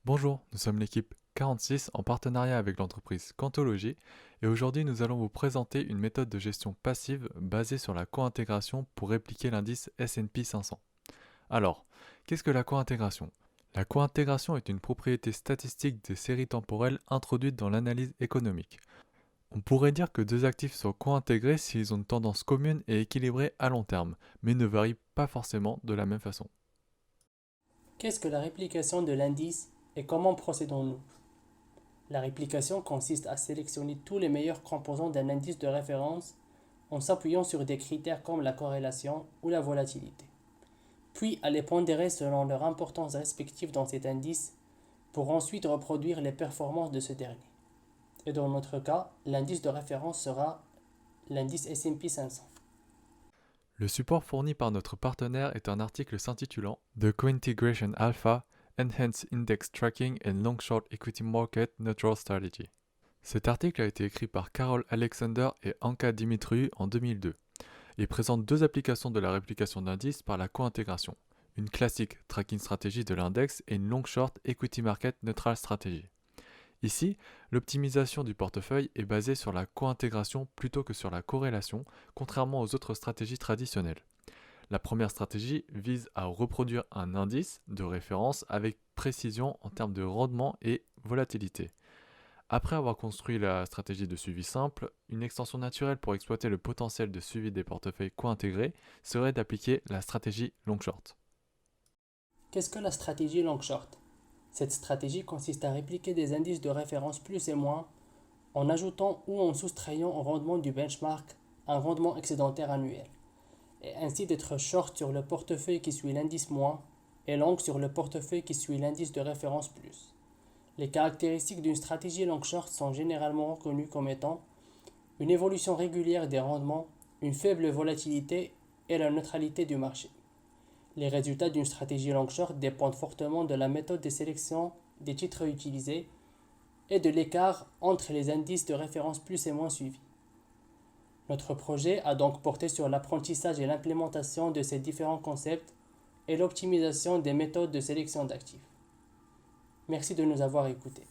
Bonjour, nous sommes l'équipe 46 en partenariat avec l'entreprise Quantology et aujourd'hui nous allons vous présenter une méthode de gestion passive basée sur la co-intégration pour répliquer l'indice S&P 500. Alors, qu'est-ce que la co-intégration? La co-intégration est une propriété statistique des séries temporelles introduite dans l'analyse économique. On pourrait dire que deux actifs sont co-intégrés s'ils ont une tendance commune et équilibrée à long terme, mais ne varient pas forcément de la même façon. Qu'est-ce que la réplication de l'indice et comment procédons-nous? La réplication consiste à sélectionner tous les meilleurs composants d'un indice de référence en s'appuyant sur des critères comme la corrélation ou la volatilité, puis à les pondérer selon leur importance respective dans cet indice pour ensuite reproduire les performances de ce dernier. Et dans notre cas, l'indice de référence sera l'indice S&P 500. Le support fourni par notre partenaire est un article s'intitulant The Co-Integration Alpha, Enhanced Index Tracking and Long-Short Equity Market Neutral Strategy. Cet article a été écrit par Carol Alexander et Anka Dimitriou en 2002 et présente deux applications de la réplication d'indices par la co-intégration, une classique tracking stratégie de l'index et une long-short equity market neutral stratégie. Ici, l'optimisation du portefeuille est basée sur la co-intégration plutôt que sur la corrélation, contrairement aux autres stratégies traditionnelles. La première stratégie vise à reproduire un indice de référence avec précision en termes de rendement et volatilité. Après avoir construit la stratégie de suivi simple, une extension naturelle pour exploiter le potentiel de suivi des portefeuilles co-intégrés serait d'appliquer la stratégie long-short. Qu'est-ce que la stratégie long-short? Cette stratégie consiste à répliquer des indices de référence plus et moins en ajoutant ou en soustrayant au rendement du benchmark un rendement excédentaire annuel, et ainsi d'être short sur le portefeuille qui suit l'indice moins et long sur le portefeuille qui suit l'indice de référence plus. Les caractéristiques d'une stratégie long short sont généralement reconnues comme étant une évolution régulière des rendements, une faible volatilité et la neutralité du marché. Les résultats d'une stratégie long short dépendent fortement de la méthode de sélection des titres utilisés et de l'écart entre les indices de référence plus et moins suivis. Notre projet a donc porté sur l'apprentissage et l'implémentation de ces différents concepts et l'optimisation des méthodes de sélection d'actifs. Merci de nous avoir écoutés.